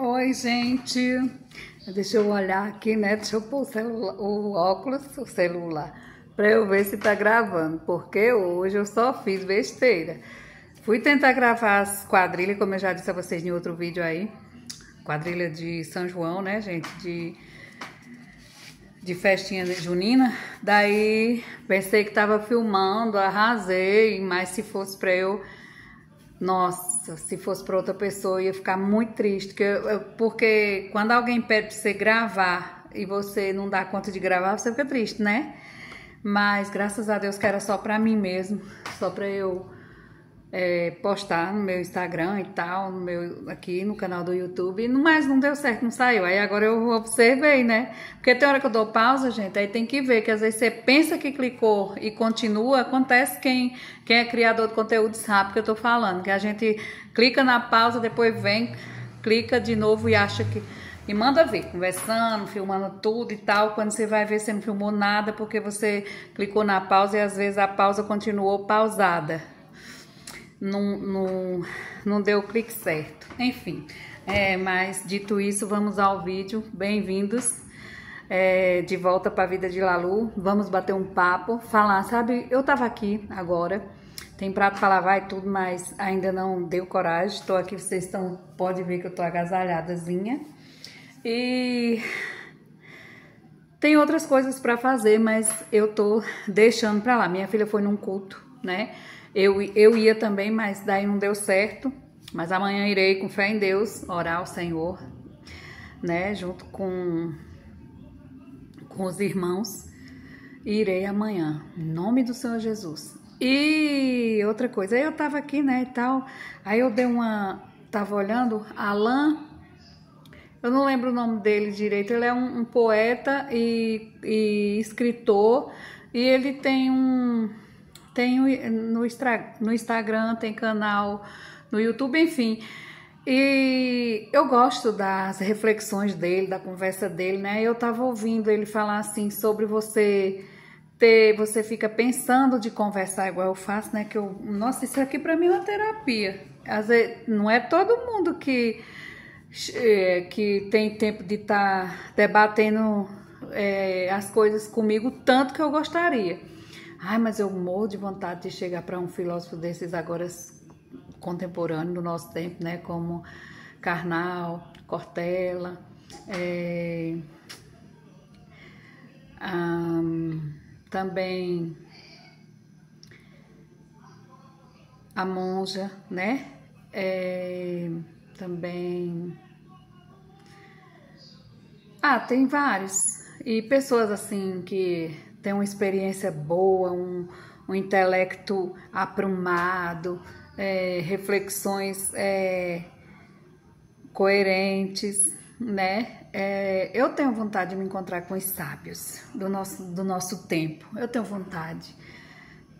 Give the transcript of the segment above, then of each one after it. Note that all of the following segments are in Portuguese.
Oi, gente. Deixa eu olhar aqui, né? Deixa eu pôr o óculos, o celular, pra eu ver se tá gravando, porque hoje eu só fiz besteira. Fui tentar gravar as quadrilhas, como eu já disse a vocês em outro vídeo aí. Quadrilha de São João, né, gente? De festinha junina. Daí pensei que tava filmando, arrasei, mas se fosse pra eu... Nossa, se fosse para outra pessoa, eu ia ficar muito triste. Porque quando alguém pede para você gravar e você não dá conta de gravar, você fica triste, né? Mas graças a Deus que era só para mim mesmo, só para eu postar no meu Instagram e tal, aqui no canal do YouTube. Mas não deu certo, não saiu. Aí agora eu observei, né? Porque tem hora que eu dou pausa, gente, aí tem que ver que às vezes você pensa que clicou e continua. Acontece quem é criador de conteúdo sabe que eu tô falando, que a gente clica na pausa, depois vem, clica de novo e acha que... E manda ver, conversando, filmando tudo e tal. Quando você vai ver, você não filmou nada porque você clicou na pausa e às vezes a pausa continuou pausada. Não deu o clique certo. Enfim, mas dito isso, vamos ao vídeo. Bem-vindos de volta para a vida de Lalu. Vamos bater um papo, falar, sabe? Eu tava aqui agora, tem prato para lavar e tudo, mas ainda não deu coragem. Estou aqui, vocês podem ver que eu tô agasalhadazinha. E tem outras coisas para fazer, mas eu tô deixando para lá. Minha filha foi num culto, né? Eu ia também, mas daí não deu certo. Mas amanhã irei, com fé em Deus, orar ao Senhor, né? Junto com os irmãos. Irei amanhã, em nome do Senhor Jesus. E outra coisa, aí eu tava aqui, né, e tal. Aí eu tava olhando, Alan, eu não lembro o nome dele direito. Ele é um poeta e escritor. E ele tem no Instagram, tem canal no YouTube, enfim. E eu gosto das reflexões dele, da conversa dele, né? Eu tava ouvindo ele falar assim sobre você fica pensando de conversar igual eu faço, né? Nossa, isso aqui pra mim é uma terapia. Às vezes, não é todo mundo que tem tempo de estar debatendo as coisas comigo tanto que eu gostaria. Ai, mas eu morro de vontade de chegar para um filósofo desses agora contemporâneo do nosso tempo, né? Como Karnal, Cortella, também a Monja, né? Também... tem vários. E pessoas assim que tem uma experiência boa, um intelecto aprumado, reflexões coerentes, né? Eu tenho vontade de me encontrar com os sábios do nosso tempo. Eu tenho vontade.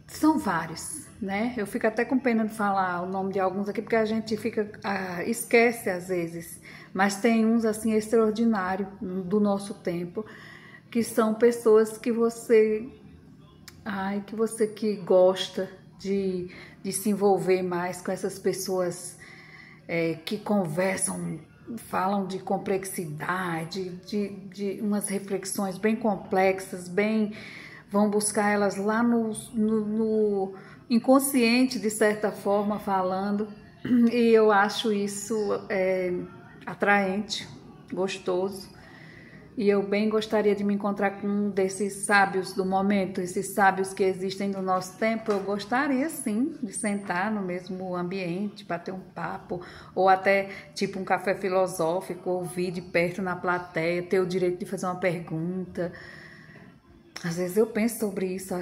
São vários, né? Eu fico até com pena de falar o nome de alguns aqui, porque a gente esquece às vezes. Mas tem uns assim extraordinários do nosso tempo, que são pessoas que você que gosta de se envolver mais com essas pessoas que conversam, falam de complexidade, de umas reflexões bem complexas, vão buscar elas lá no inconsciente, de certa forma, falando. E eu acho isso atraente, gostoso. E eu bem gostaria de me encontrar com um desses sábios do momento, esses sábios que existem no nosso tempo. Eu gostaria, sim, de sentar no mesmo ambiente, bater um papo, ou até, tipo, um café filosófico, ouvir de perto na plateia, ter o direito de fazer uma pergunta. Às vezes eu penso sobre isso,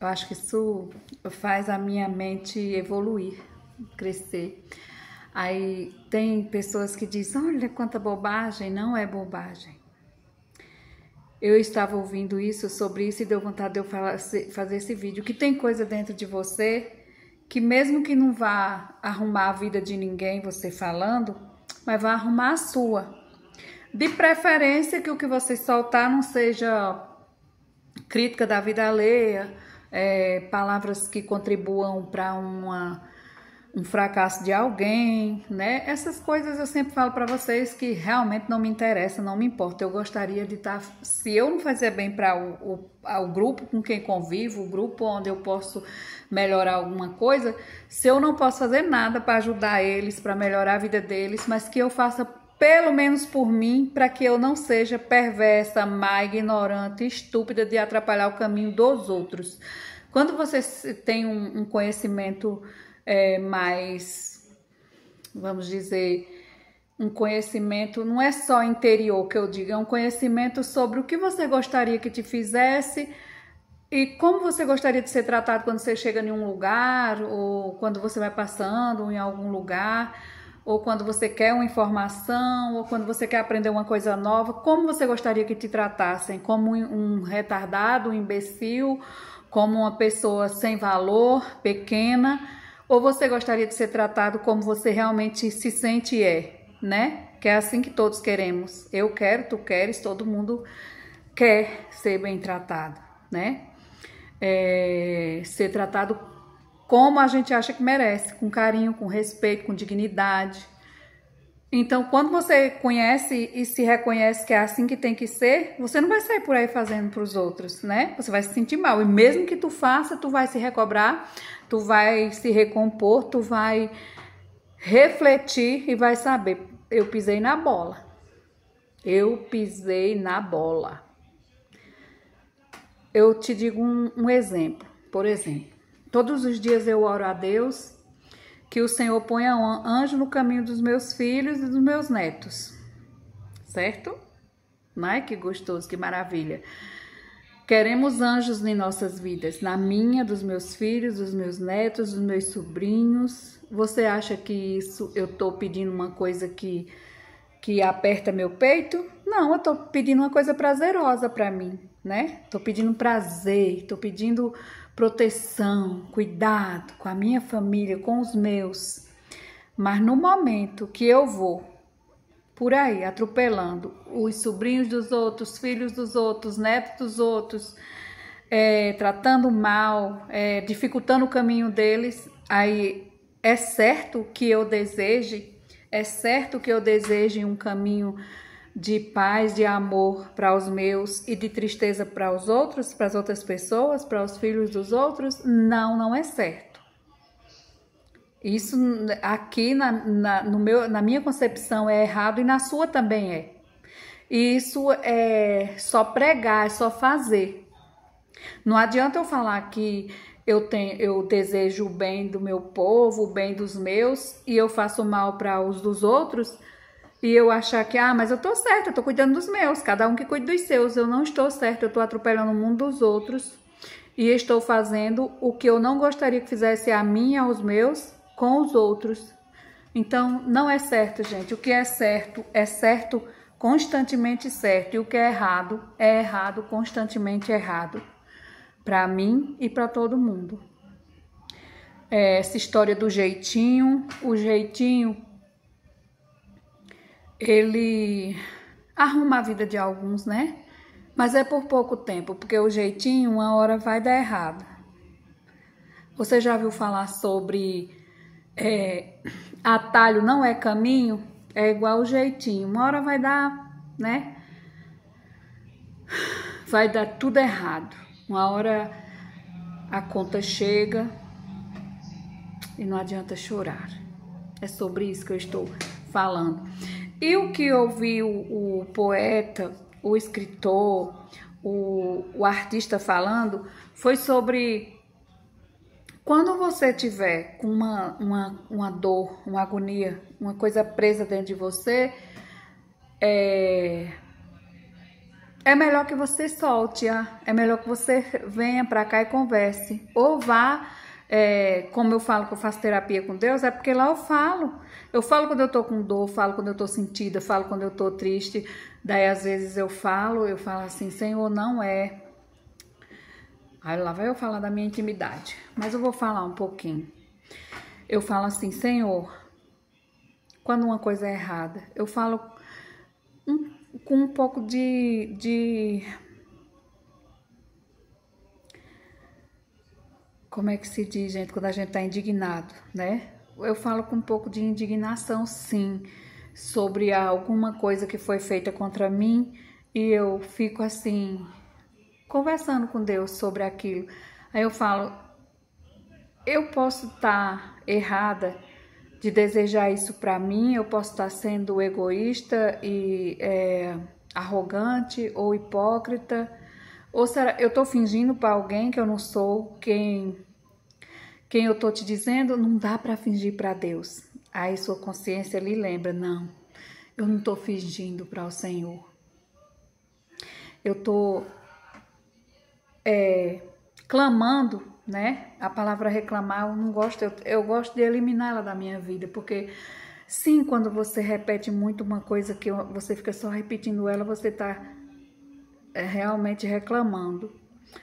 eu acho que isso faz a minha mente evoluir, crescer. Aí tem pessoas que dizem, olha quanta bobagem. Não é bobagem. Eu estava ouvindo sobre isso e deu vontade de eu fazer esse vídeo. Que tem coisa dentro de você que mesmo que não vá arrumar a vida de ninguém você falando, mas vai arrumar a sua. De preferência que o que você soltar não seja crítica da vida alheia, palavras que contribuam para um fracasso de alguém, né? Essas coisas eu sempre falo para vocês que realmente não me interessa, não me importa. Eu gostaria de estar, se eu não fazer bem para o grupo com quem convivo, o grupo onde eu posso melhorar alguma coisa, se eu não posso fazer nada para ajudar eles, para melhorar a vida deles, mas que eu faça pelo menos por mim, para que eu não seja perversa, má, ignorante, estúpida de atrapalhar o caminho dos outros. Quando você tem um conhecimento mais, vamos dizer, um conhecimento, não é só interior que eu digo, é um conhecimento sobre o que você gostaria que te fizesse e como você gostaria de ser tratado quando você chega em um lugar, ou quando você vai passando em algum lugar, ou quando você quer uma informação, ou quando você quer aprender uma coisa nova, como você gostaria que te tratassem? Como um retardado, um imbecil, como uma pessoa sem valor, pequena, ou você gostaria de ser tratado como você realmente se sente e é, né? Que é assim que todos queremos. Eu quero, tu queres, todo mundo quer ser bem tratado, né? Ser tratado como a gente acha que merece, com carinho, com respeito, com dignidade. Então, quando você conhece e se reconhece que é assim que tem que ser, você não vai sair por aí fazendo para os outros, né? Você vai se sentir mal. E mesmo que tu faça, tu vai se recobrar, tu vai se recompor, tu vai refletir e vai saber, eu pisei na bola. Eu pisei na bola. Eu te digo um exemplo. Por exemplo, todos os dias eu oro a Deus que o Senhor ponha um anjo no caminho dos meus filhos e dos meus netos, certo? Ai, que gostoso, que maravilha. Queremos anjos em nossas vidas, na minha, dos meus filhos, dos meus netos, dos meus sobrinhos. Você acha que isso eu tô pedindo uma coisa que aperta meu peito? Não, eu tô pedindo uma coisa prazerosa para mim, né? Tô pedindo prazer, tô pedindo proteção, cuidado com a minha família, com os meus. Mas no momento que eu vou por aí atropelando os sobrinhos dos outros, filhos dos outros, netos dos outros, tratando mal, dificultando o caminho deles, aí é certo que eu deseje um caminho de paz, de amor para os meus e de tristeza para os outros, para as outras pessoas, para os filhos dos outros? Não, não é certo. Isso aqui na minha concepção é errado e na sua também é. E isso é só pregar, é só fazer. Não adianta eu falar que eu desejo o bem do meu povo, o bem dos meus, e eu faço mal para os dos outros, e eu achar que, mas eu tô certa, eu tô cuidando dos meus, cada um que cuide dos seus. Eu não estou certa, eu tô atropelando o mundo dos outros, e estou fazendo o que eu não gostaria que fizesse a mim e aos meus com os outros. Então, não é certo, gente. O que é certo constantemente certo, e o que é errado constantemente errado. Para mim e para todo mundo. Essa história do jeitinho, o jeitinho, ele arruma a vida de alguns, né? Mas é por pouco tempo, porque o jeitinho uma hora vai dar errado. Você já viu falar sobre atalho não é caminho? É igual o jeitinho, uma hora vai dar, né? Vai dar tudo errado. Uma hora a conta chega e não adianta chorar. É sobre isso que eu estou falando. E o que eu vi o poeta, o escritor, o artista falando foi sobre quando você tiver com uma dor, uma agonia, uma coisa presa dentro de você, é melhor que você solte, é melhor que você venha pra cá e converse. Ou vá, como eu falo que eu faço terapia com Deus, é porque lá eu falo. Eu falo quando eu tô com dor, falo quando eu tô sentida, falo quando eu tô triste. Daí às vezes eu falo assim, Senhor, não é. Aí lá vai eu falar da minha intimidade. Mas eu vou falar um pouquinho. Eu falo assim, Senhor, quando uma coisa é errada, eu falo com um pouco de como é que se diz, gente, quando a gente tá indignado, né? eu falo com um pouco de indignação, sim, sobre alguma coisa que foi feita contra mim e eu fico assim, conversando com Deus sobre aquilo. Aí eu falo, eu posso estar errada de desejar isso para mim, eu posso estar sendo egoísta e arrogante ou hipócrita, ou será eu estou fingindo para alguém que eu não sou quem eu estou te dizendo? Não dá para fingir para Deus. Aí sua consciência lhe lembra, não, eu não estou fingindo para o Senhor. Eu estou clamando, né? A palavra reclamar eu não gosto, eu gosto de eliminar ela da minha vida, porque sim, quando você repete muito uma coisa que você fica só repetindo ela, você está realmente reclamando.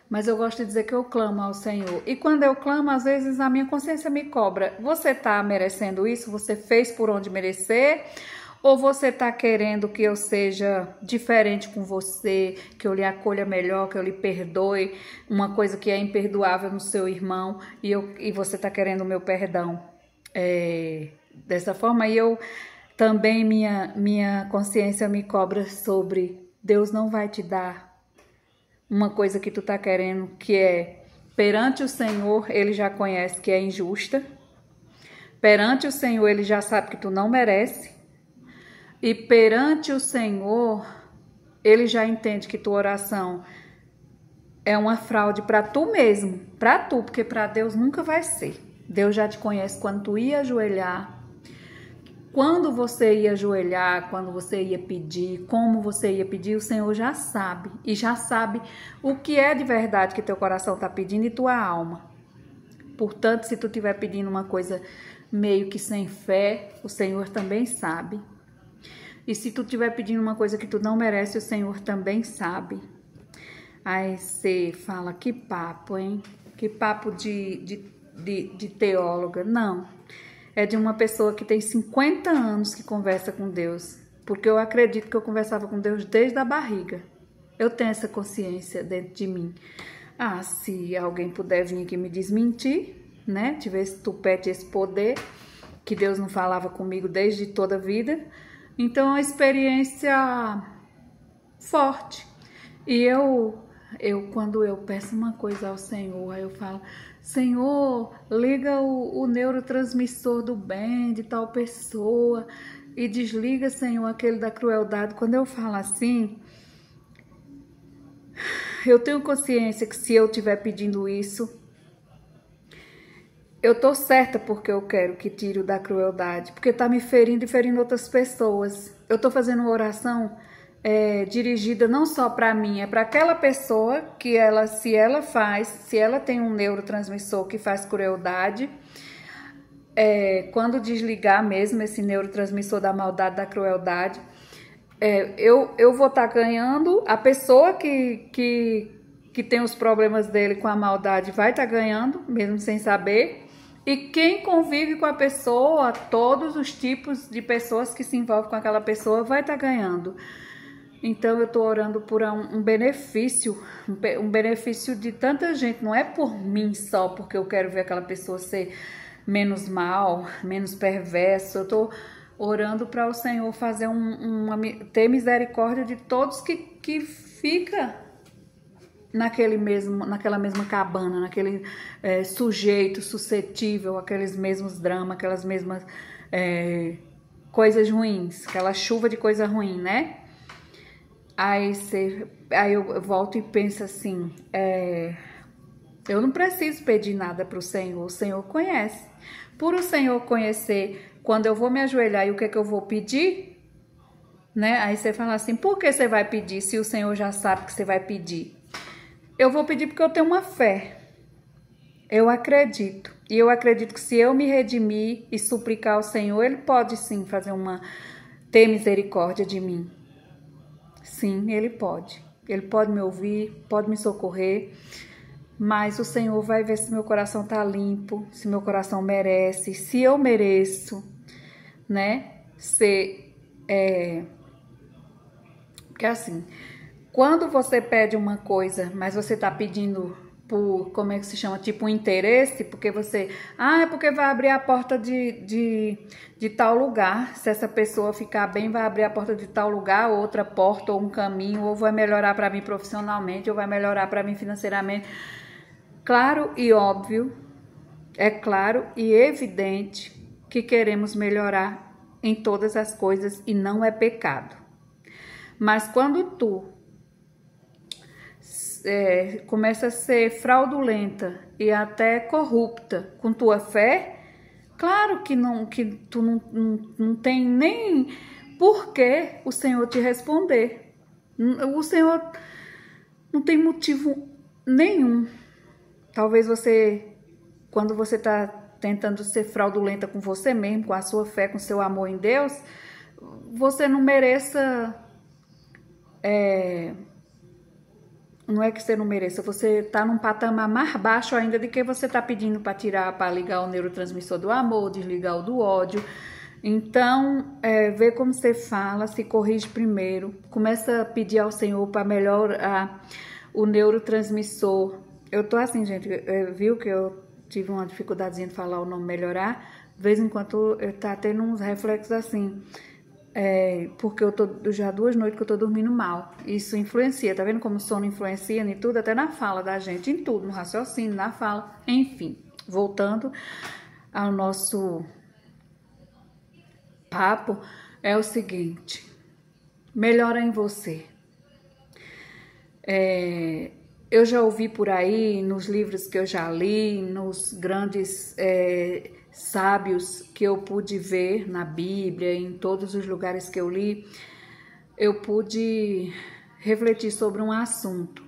Mas eu gosto de dizer que eu clamo ao Senhor. E quando eu clamo, às vezes a minha consciência me cobra. Você está merecendo isso? Você fez por onde merecer? Ou você está querendo que eu seja diferente com você, que eu lhe acolha melhor, que eu lhe perdoe uma coisa que é imperdoável no seu irmão e você está querendo o meu perdão? Dessa forma, e eu também, minha consciência me cobra sobre Deus não vai te dar uma coisa que tu tá querendo, que é perante o Senhor, ele já conhece que é injusta. Perante o Senhor, ele já sabe que tu não merece. E perante o Senhor, ele já entende que tua oração é uma fraude para tu mesmo, para tu, porque para Deus nunca vai ser. Deus já te conhece quando tu ia ajoelhar, quando você ia ajoelhar, quando você ia pedir, como você ia pedir, o Senhor já sabe. E já sabe o que é de verdade que teu coração está pedindo e tua alma. Portanto, se tu estiver pedindo uma coisa meio que sem fé, o Senhor também sabe. E se tu estiver pedindo uma coisa que tu não merece, o Senhor também sabe. Aí você fala, que papo, hein? Que papo de teóloga. Não. É de uma pessoa que tem 50 anos que conversa com Deus. Porque eu acredito que eu conversava com Deus desde a barriga. Eu tenho essa consciência dentro de mim. Ah, se alguém puder vir aqui me desmentir, né? Tiver esse tupete, esse poder, que Deus não falava comigo desde toda a vida. Então, é uma experiência forte. E quando eu peço uma coisa ao Senhor, aí eu falo, Senhor, liga o neurotransmissor do bem de tal pessoa e desliga, Senhor, aquele da crueldade. Quando eu falo assim, eu tenho consciência que se eu estiver pedindo isso, eu tô certa porque eu quero que tire o da crueldade, porque tá me ferindo e ferindo outras pessoas. Eu tô fazendo uma oração dirigida não só para mim, é para aquela pessoa que se ela tem um neurotransmissor que faz crueldade, quando desligar mesmo esse neurotransmissor da maldade, da crueldade, eu vou estar ganhando, a pessoa que tem os problemas dele com a maldade vai estar ganhando, mesmo sem saber. E quem convive com a pessoa, todos os tipos de pessoas que se envolvem com aquela pessoa vai estar ganhando. Então eu estou orando por um benefício, um benefício de tanta gente, não é por mim só, porque eu quero ver aquela pessoa ser menos mal, menos perverso. Eu estou orando para o Senhor fazer ter misericórdia de todos que fica naquela mesma cabana, naquele sujeito suscetível, aqueles mesmos dramas, aquelas mesmas coisas ruins, aquela chuva de coisa ruim, né? Aí eu volto e penso assim, eu não preciso pedir nada para o Senhor conhece. Por o Senhor conhecer, quando eu vou me ajoelhar e o que é que eu vou pedir, né? Aí você fala assim, por que você vai pedir se o Senhor já sabe que você vai pedir? Eu vou pedir porque eu tenho uma fé, eu acredito. E eu acredito que se eu me redimir e suplicar ao Senhor, Ele pode sim ter misericórdia de mim. Sim, Ele pode. Ele pode me ouvir, pode me socorrer, mas o Senhor vai ver se meu coração tá limpo, se meu coração merece, se eu mereço, né? Porque assim, quando você pede uma coisa, mas você tá pedindo como é que se chama, tipo um interesse, porque você, é porque vai abrir a porta de tal lugar, se essa pessoa ficar bem, vai abrir a porta de tal lugar, outra porta, ou um caminho, ou vai melhorar para mim profissionalmente, ou vai melhorar para mim financeiramente. Claro e óbvio, é claro e evidente que queremos melhorar em todas as coisas e não é pecado. Mas quando tu começa a ser fraudulenta e até corrupta com tua fé, claro que tu não tem nem por que o Senhor te responder. O Senhor não tem motivo nenhum. Talvez quando você está tentando ser fraudulenta com você mesmo, com a sua fé, com o seu amor em Deus, você não mereça... Não é que você não mereça, você está num patamar mais baixo ainda de que você está pedindo para ligar o neurotransmissor do amor, desligar o do ódio. Então, vê como você fala, se corrige primeiro, começa a pedir ao Senhor para melhorar o neurotransmissor. Eu tô assim, gente, viu que eu tive uma dificuldadezinha de falar o nome melhorar, de vez em quando tá tendo uns reflexos assim. Porque eu tô já 2 noites que eu tô dormindo mal. Isso influencia, tá vendo como o sono influencia em tudo, até na fala da gente, em tudo, no raciocínio, na fala, enfim. Voltando ao nosso papo, é o seguinte: melhora em você. Eu já ouvi por aí, nos livros que eu já li, nos grandes sábios que eu pude ver na Bíblia, em todos os lugares que eu li, eu pude refletir sobre um assunto.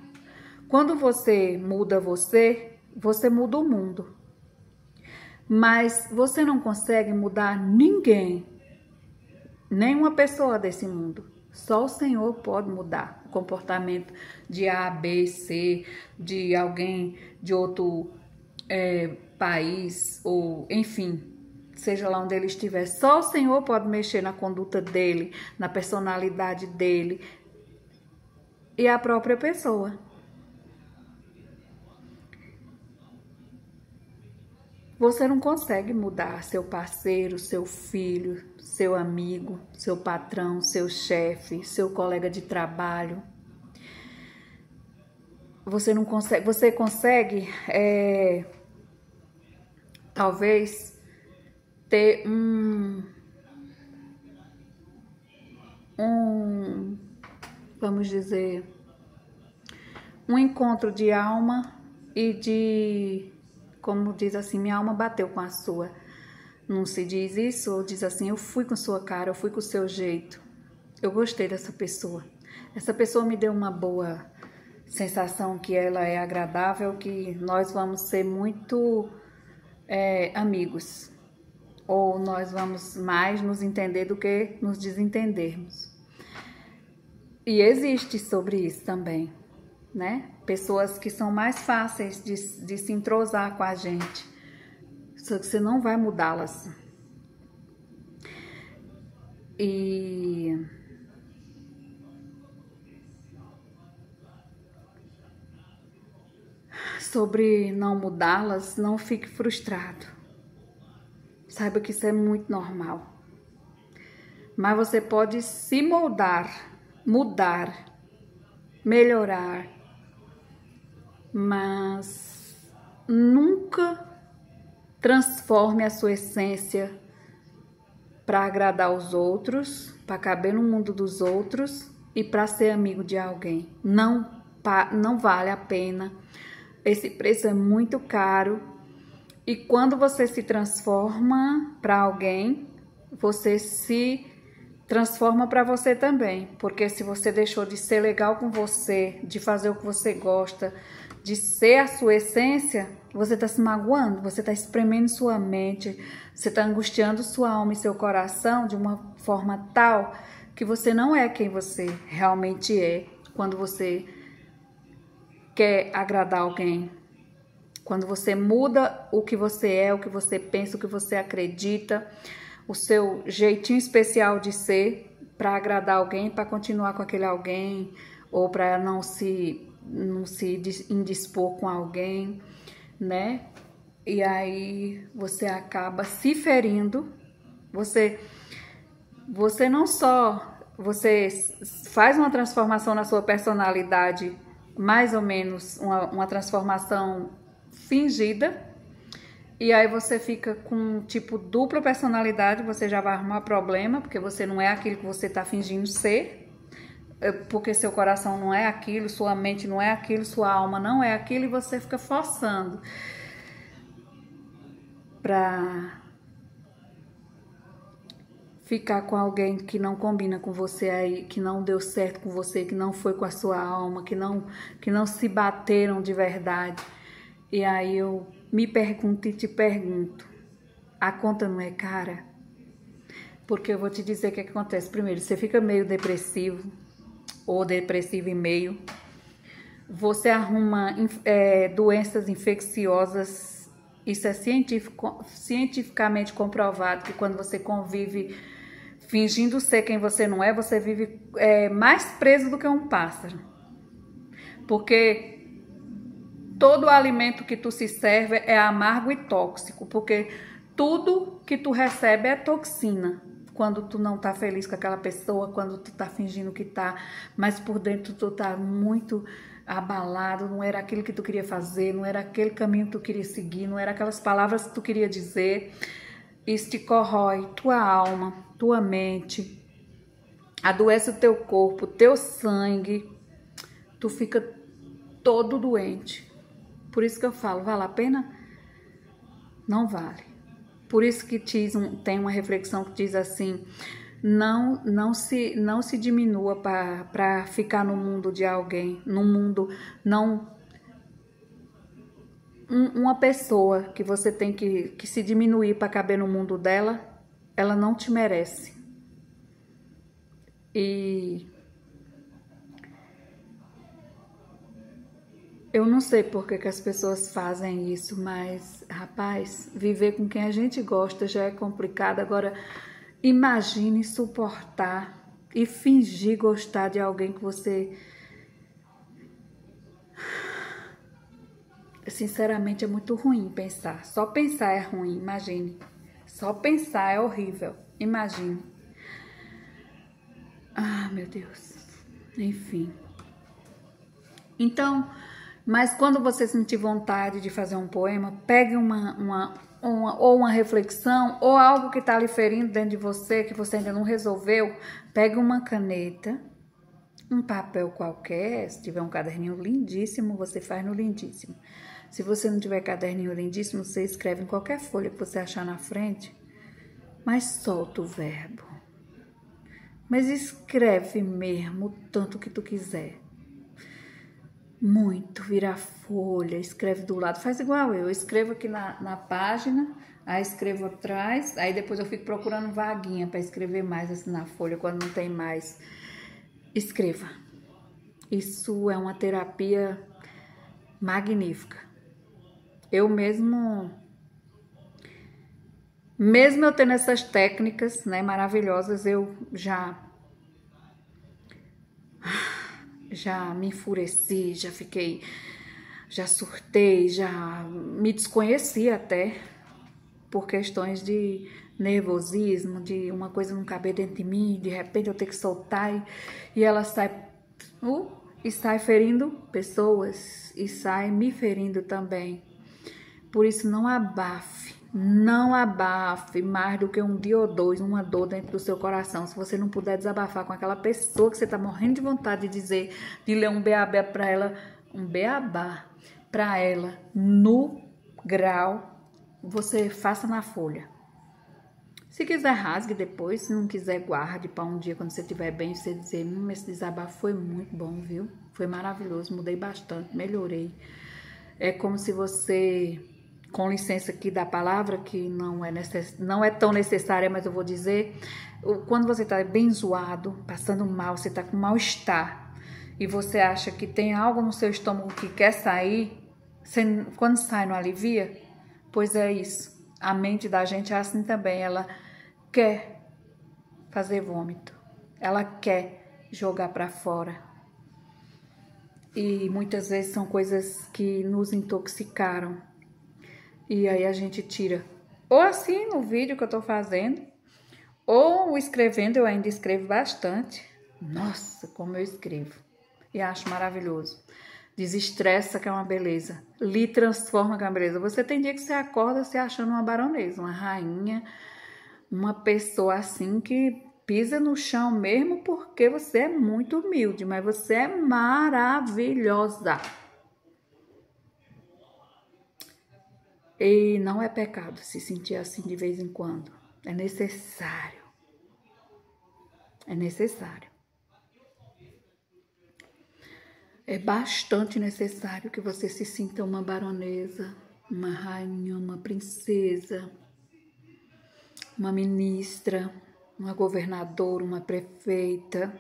Quando você muda você muda o mundo. Mas você não consegue mudar ninguém, nenhuma pessoa desse mundo. Só o Senhor pode mudar o comportamento de A, B, C, de alguém de outro país, ou enfim, seja lá onde ele estiver. Só o Senhor pode mexer na conduta dele, na personalidade dele e a própria pessoa. Você não consegue mudar seu parceiro, seu filho, seu amigo, seu patrão, seu chefe, seu colega de trabalho. Você não consegue, você consegue talvez ter vamos dizer, um encontro de alma e como diz assim, minha alma bateu com a sua. Não se diz isso, ou diz assim, eu fui com sua cara, eu fui com o seu jeito. Eu gostei dessa pessoa. Essa pessoa me deu uma boa sensação, que ela é agradável, que nós vamos ser muito amigos. Ou nós vamos mais nos entender do que nos desentendermos. E existe sobre isso também, né? Pessoas que são mais fáceis de se entrosar com a gente, só que você não vai mudá-las. E sobre não mudá-las, não fique frustrado. Saiba que isso é muito normal. Mas você pode se moldar, mudar, melhorar, mas nunca transforme a sua essência para agradar os outros, para caber no mundo dos outros e para ser amigo de alguém. Não vale a pena. Esse preço é muito caro. E quando você se transforma para alguém, você se transforma para você também. Porque se você deixou de ser legal com você, de fazer o que você gosta, de ser a sua essência, você está se magoando, você está espremendo sua mente, você está angustiando sua alma e seu coração de uma forma tal que você não é quem você realmente é quando você quer agradar alguém. Quando você muda o que você é, o que você pensa, o que você acredita, o seu jeitinho especial de ser para agradar alguém, para continuar com aquele alguém, ou para não se não se indispor com alguém, né? E aí você acaba se ferindo. Você não só você faz uma transformação na sua personalidade, mais ou menos uma transformação fingida, e aí você fica com tipo dupla personalidade, você já vai arrumar problema, porque você não é aquilo que você está fingindo ser, porque seu coração não é aquilo, sua mente não é aquilo, sua alma não é aquilo, e você fica forçando para ficar com alguém que não combina com você aí, que não deu certo com você, que não foi com a sua alma, que não se bateram de verdade. E aí eu me pergunto e te pergunto, a conta não é cara? Porque eu vou te dizer o que acontece. Primeiro, você fica meio depressivo, ou depressivo e meio. Você arruma doenças infecciosas. Isso é cientificamente comprovado, que quando você convive fingindo ser quem você não é, você vive mais preso do que um pássaro. Porque todo alimento que tu se serve é amargo e tóxico, porque tudo que tu recebe é toxina. Quando tu não tá feliz com aquela pessoa, quando tu tá fingindo que tá, mas por dentro tu tá muito abalado, não era aquilo que tu queria fazer, não era aquele caminho que tu queria seguir, não era aquelas palavras que tu queria dizer. Isso te corrói tua alma, tua mente, adoece o teu corpo, teu sangue, tu fica todo doente. Por isso que eu falo, vale a pena? Não vale. Por isso que tem uma reflexão que diz assim, não se diminua para ficar no mundo de alguém, no mundo, uma pessoa que você tem que se diminuir para caber no mundo dela, ela não te merece. E eu não sei por que as pessoas fazem isso, mas, rapaz, viver com quem a gente gosta já é complicado. Agora, imagine suportar e fingir gostar de alguém que você... Sinceramente, é muito ruim pensar. Só pensar é ruim, imagine. Só pensar é horrível, imagine. Ah, meu Deus. Enfim. Então... Mas quando você sentir vontade de fazer um poema, pegue ou uma reflexão, ou algo que está lhe ferindo dentro de você, que você ainda não resolveu, pegue uma caneta, um papel qualquer, se tiver um caderninho lindíssimo, você faz no lindíssimo. Se você não tiver caderninho lindíssimo, você escreve em qualquer folha que você achar na frente, mas solta o verbo. Mas escreve mesmo o tanto que tu quiser. Muito, vira a folha, escreve do lado, faz igual eu escrevo aqui na página, aí escrevo atrás, aí depois eu fico procurando vaguinha para escrever mais assim na folha, quando não tem mais. Escreva. Isso é uma terapia magnífica. Eu mesmo eu tendo essas técnicas, né, maravilhosas, eu já me enfureci, já surtei, já me desconheci até por questões de nervosismo, de uma coisa não caber dentro de mim, de repente eu ter que soltar e ela sai ferindo pessoas e sai me ferindo também. Por isso não abafe mais do que um dia ou dois, uma dor dentro do seu coração. Se você não puder desabafar com aquela pessoa que você está morrendo de vontade de dizer, de ler um beabá para ela, no grau, você faça na folha. Se quiser, rasgue depois. Se não quiser, guarde para um dia, quando você estiver bem, você dizer, esse desabafo foi muito bom, viu? Foi maravilhoso, mudei bastante, melhorei. É como se você... Com licença aqui da palavra, que não é tão necessária, mas eu vou dizer, quando você está bem zoado, passando mal, você está com mal-estar, e você acha que tem algo no seu estômago que quer sair, quando sai não alivia? Pois é isso. A mente da gente é assim também, ela quer fazer vômito, ela quer jogar para fora. E muitas vezes são coisas que nos intoxicaram. E aí a gente tira. Ou assim no vídeo que eu tô fazendo, ou escrevendo, eu ainda escrevo bastante. Nossa, como eu escrevo. E acho maravilhoso. Desestressa, que é uma beleza. Lhe transforma, que é uma beleza. Você tem dia que você acorda se achando uma baronesa, uma rainha, uma pessoa assim que pisa no chão mesmo porque você é muito humilde, mas você é maravilhosa. E não é pecado se sentir assim de vez em quando. É necessário. É necessário. É bastante necessário que você se sinta uma baronesa, uma rainha, uma princesa, uma ministra, uma governadora, uma prefeita.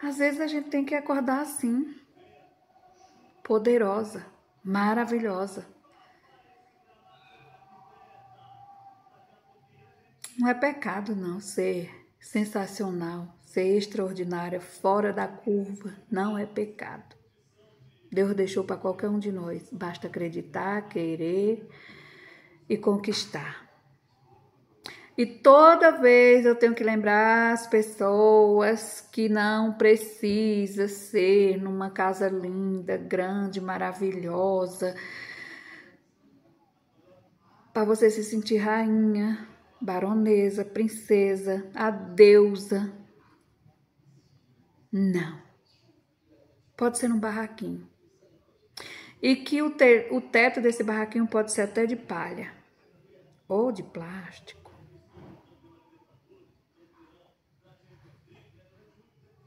Às vezes a gente tem que acordar assim, poderosa, maravilhosa. Não é pecado não ser sensacional, ser extraordinária, fora da curva. Não é pecado. Deus deixou para qualquer um de nós. Basta acreditar, querer e conquistar. E toda vez eu tenho que lembrar as pessoas que não precisa ser numa casa linda, grande, maravilhosa, para você se sentir rainha, baronesa, princesa, a deusa. Não. Pode ser num barraquinho. E que o teto desse barraquinho pode ser até de palha ou de plástico.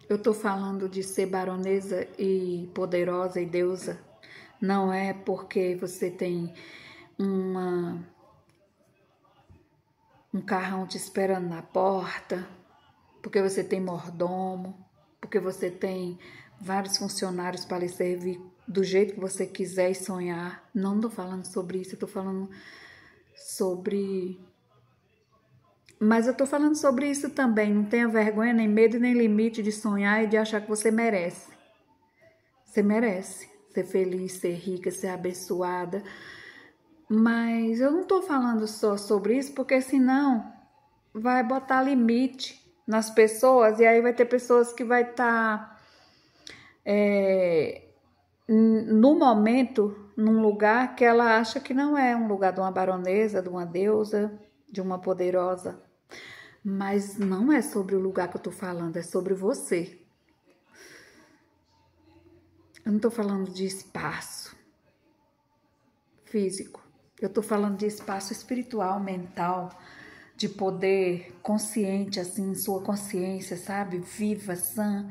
Eu tô falando de ser baronesa e poderosa e deusa. Não é porque você tem um carrão te esperando na porta, porque você tem mordomo, porque você tem vários funcionários para lhe servir do jeito que você quiser e sonhar. Não estou falando sobre isso, eu estou falando sobre... Mas eu estou falando sobre isso também. Não tenha vergonha, nem medo, nem limite de sonhar e de achar que você merece. Você merece ser feliz, ser rica, ser abençoada. Mas eu não estou falando só sobre isso, porque senão vai botar limite nas pessoas. E aí vai ter pessoas que vai estar... no momento, num lugar que ela acha que não é um lugar de uma baronesa, de uma deusa, de uma poderosa. Mas não é sobre o lugar que eu tô falando, é sobre você. Eu não tô falando de espaço físico. Eu tô falando de espaço espiritual, mental, de poder consciente, assim, sua consciência, sabe? Viva, sã.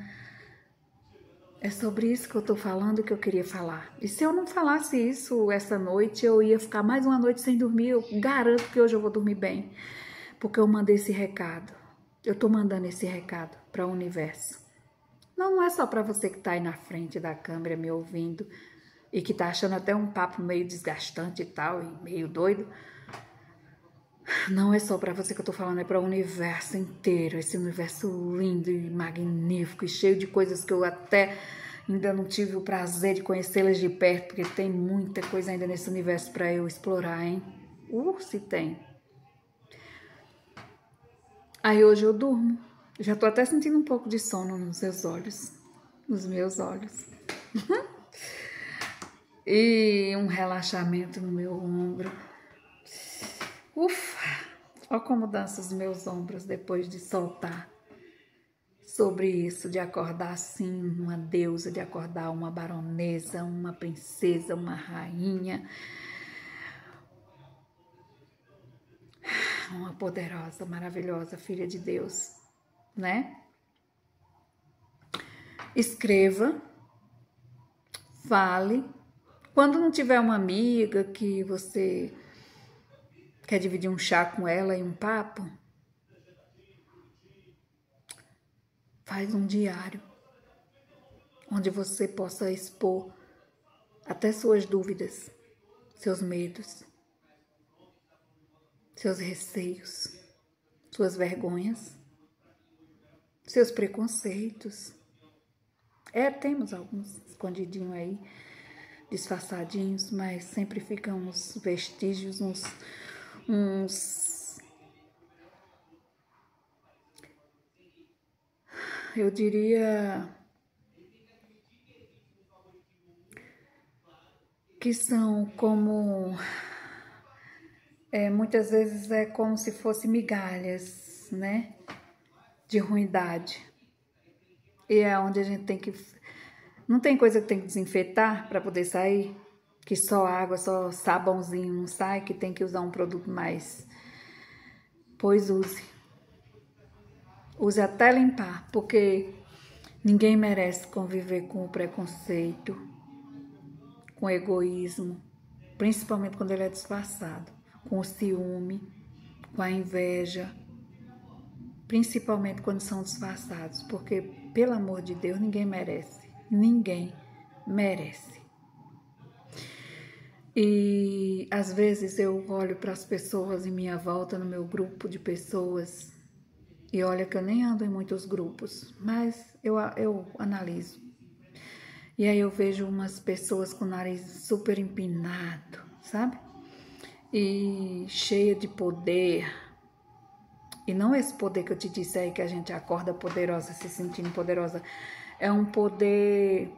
É sobre isso que eu tô falando, que eu queria falar. E se eu não falasse isso essa noite, eu ia ficar mais uma noite sem dormir. Eu garanto que hoje eu vou dormir bem, porque eu mandei esse recado. Eu tô mandando esse recado para o universo. Não é só para você que tá aí na frente da câmera me ouvindo e que tá achando até um papo meio desgastante e tal, e meio doido. Não é só para você que eu tô falando, é para o universo inteiro, esse universo lindo e magnífico e cheio de coisas que eu até ainda não tive o prazer de conhecê-las de perto, porque tem muita coisa ainda nesse universo para eu explorar, hein? Se tem. Aí hoje eu durmo. Já tô até sentindo um pouco de sono nos seus olhos, nos meus olhos. E um relaxamento no meu ombro. Ufa! Olha como dançam os meus ombros depois de soltar sobre isso, de acordar assim, uma deusa, de acordar uma baronesa, uma princesa, uma rainha, uma poderosa, maravilhosa filha de Deus, né? Escreva, fale. Quando não tiver uma amiga que você quer dividir um chá com ela e um papo, faz um diário onde você possa expor até suas dúvidas, seus medos, seus receios, suas vergonhas, seus preconceitos. Temos alguns escondidinhos aí, disfarçadinhos, mas sempre ficam uns vestígios, eu diria que são como, muitas vezes é como se fosse migalhas, né, de ruindade. E é onde a gente tem que, não tem coisa que tem que desinfetar para poder sair, que só água, só sabãozinho não sai, que tem que usar um produto mais. Pois use. Use até limpar, porque ninguém merece conviver com o preconceito, com o egoísmo, principalmente quando ele é disfarçado, com o ciúme, com a inveja, principalmente quando são disfarçados, porque, pelo amor de Deus, ninguém merece. Ninguém merece. E às vezes eu olho para as pessoas em minha volta, no meu grupo de pessoas, e olha que eu nem ando em muitos grupos, mas eu analiso. E aí eu vejo umas pessoas com o nariz super empinado, sabe? E cheia de poder. E não esse poder que eu te disse aí, que a gente acorda poderosa, se sentindo poderosa. É um poder...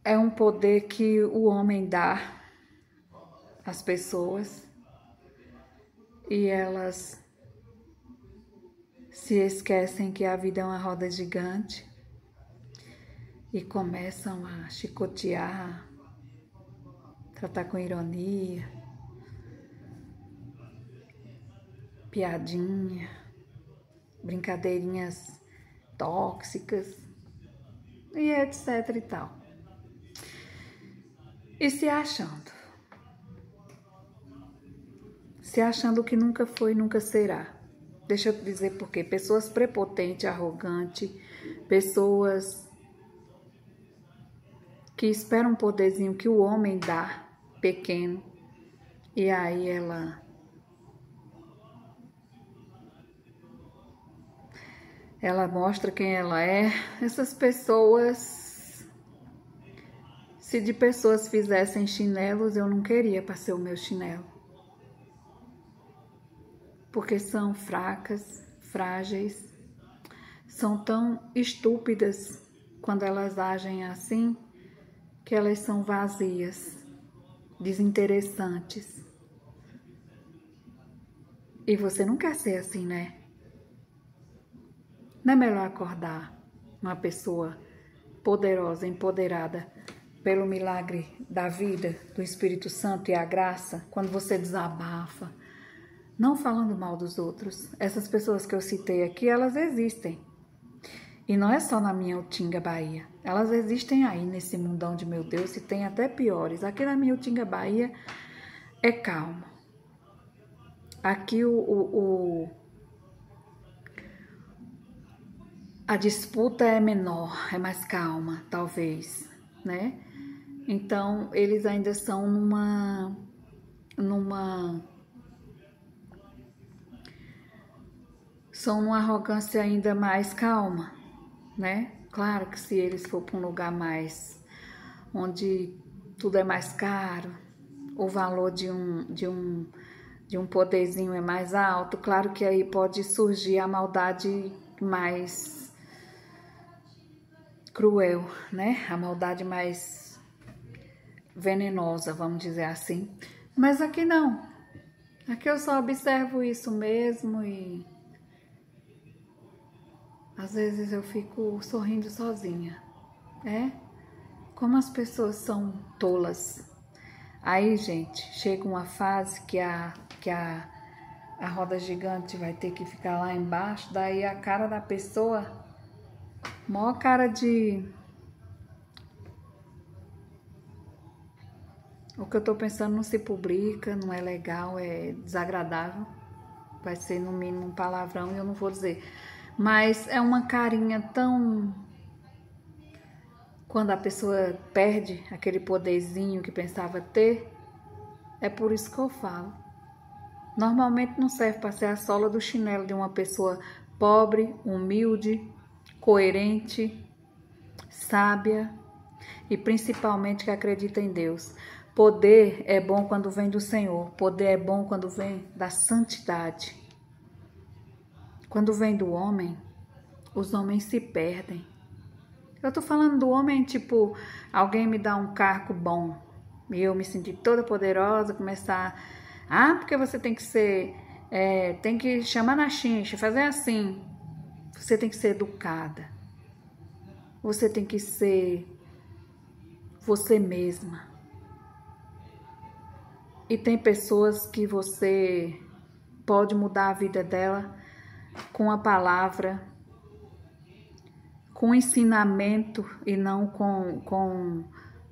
É um poder que o homem dá às pessoas e elas se esquecem que a vida é uma roda gigante e começam a chicotear, tratar com ironia, piadinha, brincadeirinhas tóxicas e etc e tal. E se achando que nunca foi, nunca será. Deixa eu te dizer por quê. Pessoas prepotentes, arrogantes, pessoas que esperam um poderzinho que o homem dá, pequeno, e aí ela mostra quem ela é. Essas pessoas... Se de pessoas fizessem chinelos, eu não queria para ser o meu chinelo. Porque são fracas, frágeis, são tão estúpidas quando elas agem assim, que elas são vazias, desinteressantes. E você não quer ser assim, né? Não é melhor acordar uma pessoa poderosa, empoderada, pelo milagre da vida, do Espírito Santo e a graça, quando você desabafa, não falando mal dos outros. Essas pessoas que eu citei aqui, elas existem. E não é só na minha Utinga, Bahia. Elas existem aí nesse mundão de meu Deus e tem até piores. Aqui na minha Utinga, Bahia, é calmo. Aqui a disputa é menor, é mais calma, talvez, né? Então, eles ainda são numa arrogância ainda mais calma, né? Claro que se eles for para um lugar mais, onde tudo é mais caro, o valor de um poderzinho é mais alto, claro que aí pode surgir a maldade mais cruel, né? A maldade mais venenosa, vamos dizer assim. Mas aqui não. Aqui eu só observo isso mesmo e às vezes eu fico sorrindo sozinha. Como as pessoas são tolas. Aí, gente, chega uma fase que a roda gigante vai ter que ficar lá embaixo, daí a cara da pessoa, maior cara de... O que eu tô pensando não se publica, não é legal, é desagradável. Vai ser no mínimo um palavrão e eu não vou dizer. Mas é uma carinha tão... Quando a pessoa perde aquele poderzinho que pensava ter, é por isso que eu falo. Normalmente não serve para ser a sola do chinelo de uma pessoa pobre, humilde, coerente, sábia e principalmente que acredita em Deus. Poder é bom quando vem do Senhor. Poder é bom quando vem da santidade. Quando vem do homem, os homens se perdem. Eu tô falando do homem, tipo, alguém me dá um cargo bom e eu me sentir toda poderosa, começar, porque você tem que ser, tem que chamar na chincha, fazer assim. Você tem que ser educada. Você tem que ser você mesma. E tem pessoas que você pode mudar a vida dela com a palavra, com ensinamento e não com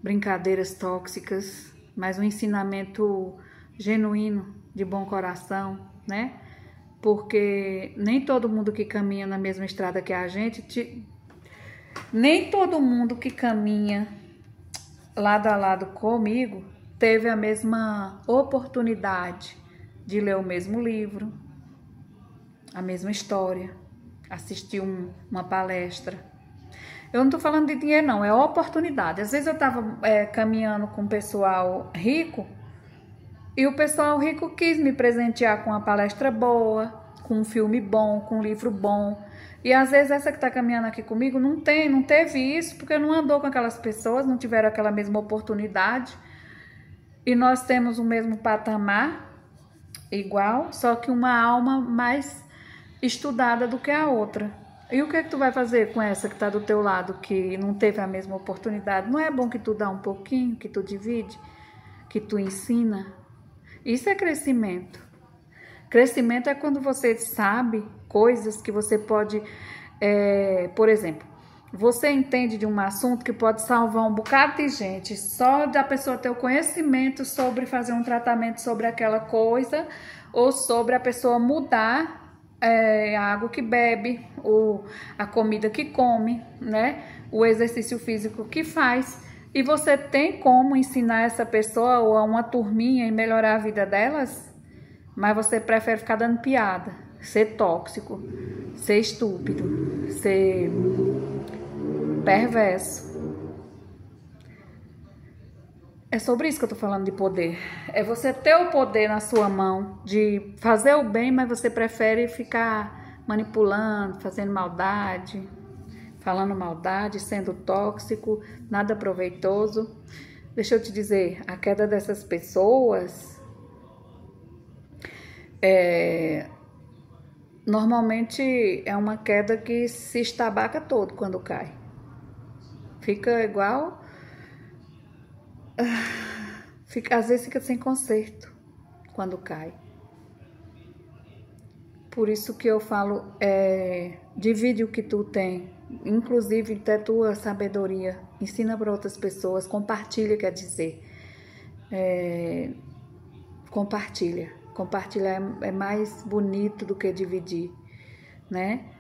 brincadeiras tóxicas, mas um ensinamento genuíno, de bom coração, né? Porque nem todo mundo que caminha na mesma estrada que a gente, nem todo mundo que caminha lado a lado comigo teve a mesma oportunidade de ler o mesmo livro, a mesma história, assistir uma palestra. Eu não tô falando de dinheiro não, é oportunidade. Às vezes eu tava caminhando com o pessoal rico e o pessoal rico quis me presentear com uma palestra boa, com um filme bom, com um livro bom. E às vezes essa que tá caminhando aqui comigo não teve isso, porque não andou com aquelas pessoas, não tiveram aquela mesma oportunidade. E nós temos o mesmo patamar, igual, só que uma alma mais estudada do que a outra. E o que é que tu vai fazer com essa que está do teu lado, que não teve a mesma oportunidade? Não é bom que tu dá um pouquinho, que tu divide, que tu ensina? Isso é crescimento. Crescimento é quando você sabe coisas que você pode, por exemplo, você entende de um assunto que pode salvar um bocado de gente, só da pessoa ter o conhecimento sobre fazer um tratamento sobre aquela coisa, ou sobre a pessoa mudar a água que bebe, ou a comida que come, né? O exercício físico que faz. E você tem como ensinar essa pessoa ou a uma turminha e melhorar a vida delas, mas você prefere ficar dando piada, ser tóxico, ser estúpido, ser perverso. É sobre isso que eu tô falando de poder. É você ter o poder na sua mão de fazer o bem, mas você prefere ficar manipulando, fazendo maldade, falando maldade, sendo tóxico, nada proveitoso. Deixa eu te dizer, a queda dessas pessoas normalmente é uma queda que se estabaca todo quando cai. Fica igual... às vezes fica sem conserto quando cai. Por isso que eu falo, divide o que tu tem, inclusive até tua sabedoria, ensina para outras pessoas, compartilha, quer dizer, compartilha é mais bonito do que dividir, né?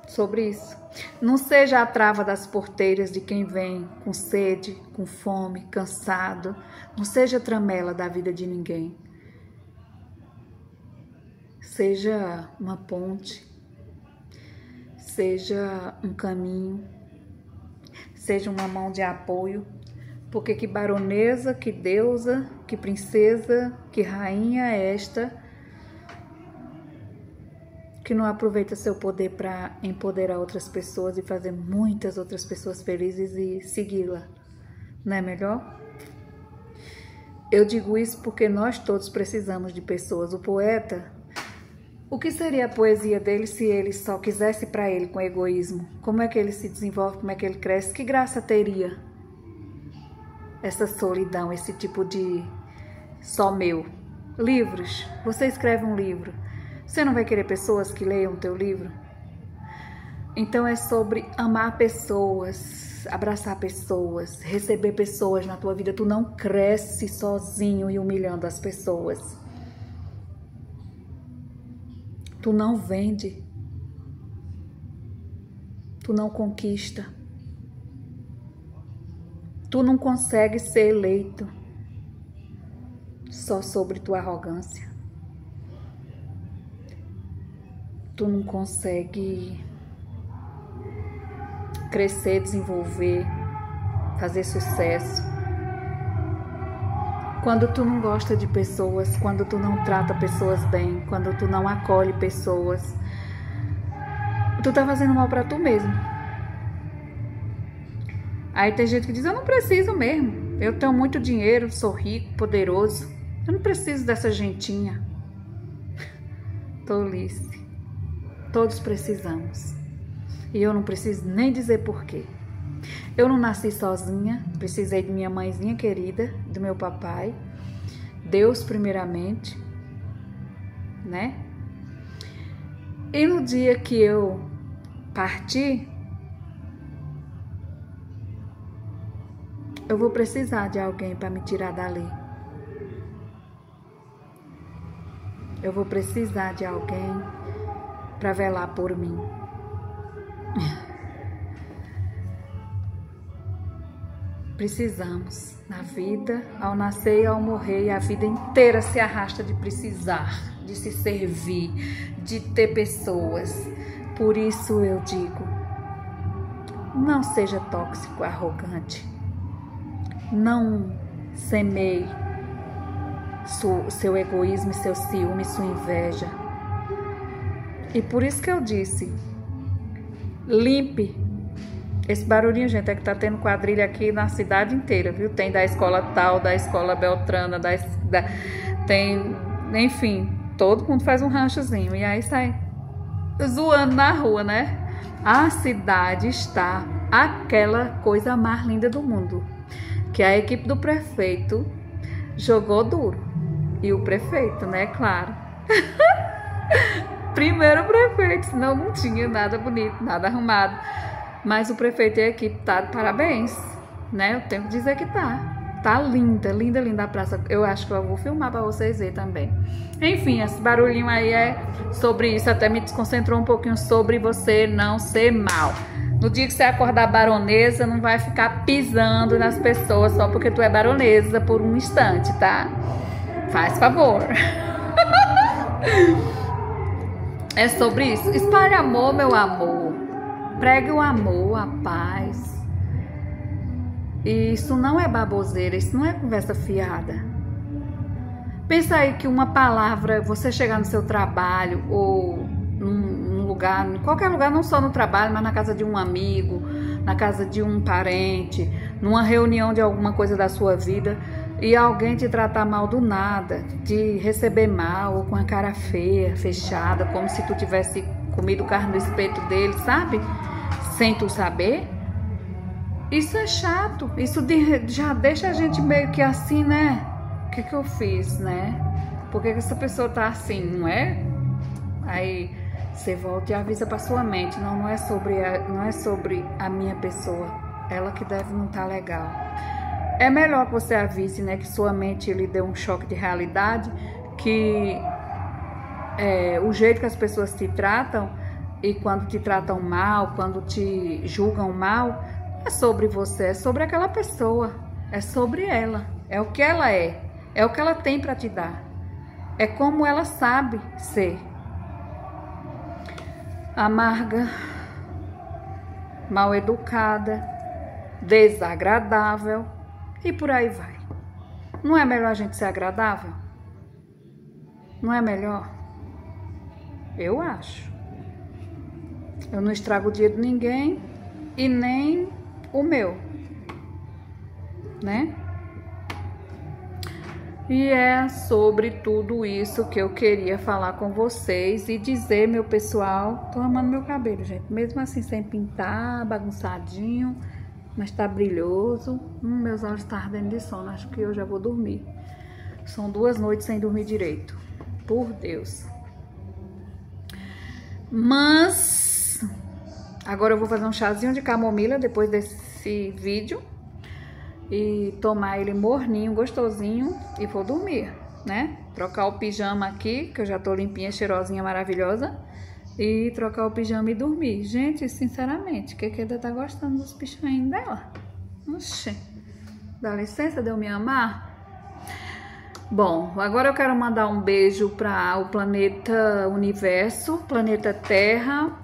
Sobre isso. Não seja a trava das porteiras de quem vem com sede, com fome, cansado. Não seja tramela da vida de ninguém. Seja uma ponte, seja um caminho, seja uma mão de apoio, porque que baronesa, que deusa, que princesa, que rainha é esta que não aproveita seu poder para empoderar outras pessoas e fazer muitas outras pessoas felizes e segui-la? Não é melhor? Eu digo isso porque nós todos precisamos de pessoas. O poeta, o que seria a poesia dele se ele só quisesse para ele com egoísmo? Como é que ele se desenvolve? Como é que ele cresce? Que graça teria essa solidão, esse tipo de só meu? Livros. Você escreve um livro. Você não vai querer pessoas que leiam o teu livro? Então é sobre amar pessoas, abraçar pessoas, receber pessoas na tua vida. Tu não cresce sozinho e humilhando as pessoas. Tu não vende. Tu não conquista. Tu não consegue ser eleito. só sobre tua arrogância. Tu não consegue crescer, desenvolver, fazer sucesso. Quando tu não gosta de pessoas, quando tu não trata pessoas bem, quando tu não acolhe pessoas, tu tá fazendo mal pra tu mesmo. Aí tem gente que diz, eu não preciso mesmo, eu tenho muito dinheiro, sou rico, poderoso, eu não preciso dessa gentinha. Tolice. Todos precisamos. E eu não preciso nem dizer porquê. Eu não nasci sozinha, precisei de minha mãezinha querida, do meu papai, Deus primeiramente, né? E no dia que eu partir, eu vou precisar de alguém para me tirar dali. Eu vou precisar de alguém para velar por mim. Precisamos na vida, ao nascer e ao morrer, e a vida inteira se arrasta de precisar, de se servir, de ter pessoas. Por isso eu digo, não seja tóxico, arrogante. Não semeie seu egoísmo, seu ciúme, sua inveja. E por isso que eu disse, limpe. Esse barulhinho, gente, é que tá tendo quadrilha aqui na cidade inteira, viu? Tem da escola tal, da escola Beltrana, tem, enfim, todo mundo faz um ranchozinho. E aí sai zoando na rua, né? A cidade está aquela coisa mais linda do mundo, que a equipe do prefeito jogou duro. E o prefeito, né? Claro. Primeiro o prefeito, senão não tinha nada bonito, nada arrumado. Mas o prefeito e a equipe tá de parabéns, né? Eu tenho que dizer que tá. Tá linda, linda, linda a praça. Eu acho que eu vou filmar pra vocês verem também. Enfim, esse barulhinho aí é sobre isso. Até me desconcentrou um pouquinho sobre você não ser mal. No dia que você acordar baronesa, não vai ficar pisando nas pessoas só porque tu é baronesa por um instante, tá? Faz favor. É sobre isso. Espalhe amor, meu amor. Pregue o amor, a paz. E isso não é baboseira, isso não é conversa fiada. Pensa aí que uma palavra, você chegar no seu trabalho ou num lugar, em qualquer lugar, não só no trabalho, mas na casa de um amigo, na casa de um parente, numa reunião de alguma coisa da sua vida, e alguém te tratar mal do nada, te receber mal, ou com a cara feia, fechada, como se tu tivesse comido carne do espeto dele, sabe? Sem tu saber. Isso é chato. Isso já deixa a gente meio que assim, né? O que eu fiz, né? Por que essa pessoa tá assim, não é? Aí você volta e avisa pra sua mente. Não é sobre a minha pessoa. Ela que deve não estar legal. É melhor que você avise, né? Que sua mente lhe dê um choque de realidade. Que o jeito que as pessoas te tratam, e quando te tratam mal, quando te julgam mal, é sobre você, é sobre aquela pessoa, é sobre ela, é o que ela é o que ela tem para te dar, é como ela sabe ser. Amarga, mal educada, desagradável e por aí vai. Não é melhor a gente ser agradável? Não é melhor? Eu acho. Eu não estrago o dia de ninguém e nem o meu, né? E é sobre tudo isso que eu queria falar com vocês e dizer, meu pessoal, tô amando meu cabelo, gente. Mesmo assim, sem pintar, bagunçadinho, mas tá brilhoso. Meus olhos estão ardendo de sono, acho que eu já vou dormir. São 2 noites sem dormir direito, por Deus. Mas agora eu vou fazer um chazinho de camomila depois desse vídeo e tomar ele morninho, gostosinho, e vou dormir, né? Trocar o pijama aqui, que eu já tô limpinha, cheirosinha, maravilhosa, e trocar o pijama e dormir. Gente, sinceramente, que ainda tá gostando dos pichainhos dela? Oxê, dá licença de eu me amar? Bom, agora eu quero mandar um beijo para o planeta Universo, planeta Terra,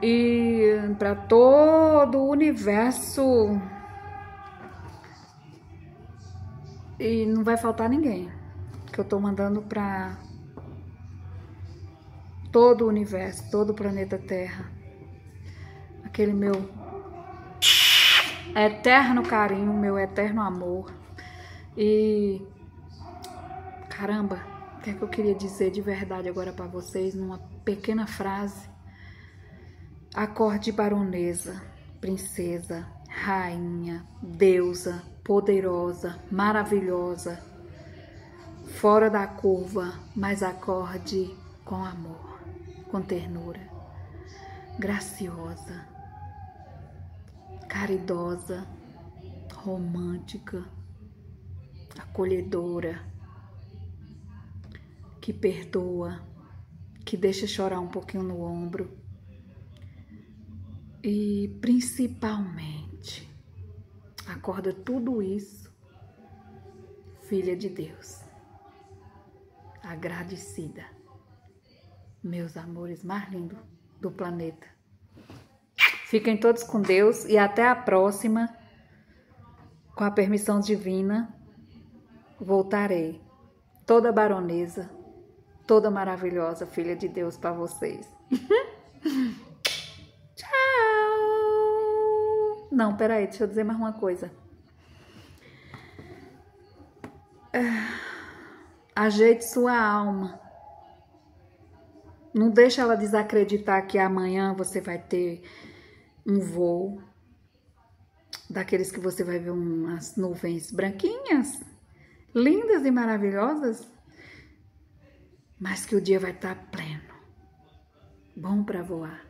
e para todo o universo. E não vai faltar ninguém, que eu tô mandando para todo o universo, todo o planeta Terra. Aquele meu eterno carinho, meu eterno amor. E caramba, o que é que eu queria dizer de verdade agora para vocês numa pequena frase? Acorde baronesa, princesa, rainha, deusa, poderosa, maravilhosa, fora da curva, mas acorde com amor, com ternura, graciosa, caridosa, romântica, acolhedora, que perdoa, que deixa chorar um pouquinho no ombro e principalmente acorda tudo isso, filha de Deus, agradecida, meus amores mais lindos do planeta. Fiquem todos com Deus e até a próxima. Com a permissão divina, voltarei toda baronesa, toda maravilhosa, filha de Deus para vocês. Tchau! Não, peraí, deixa eu dizer mais uma coisa. Ajeite sua alma. Não deixa ela desacreditar que amanhã você vai ter um voo daqueles que você vai ver umas nuvens branquinhas, lindas e maravilhosas, mas que o dia vai estar pleno, bom para voar.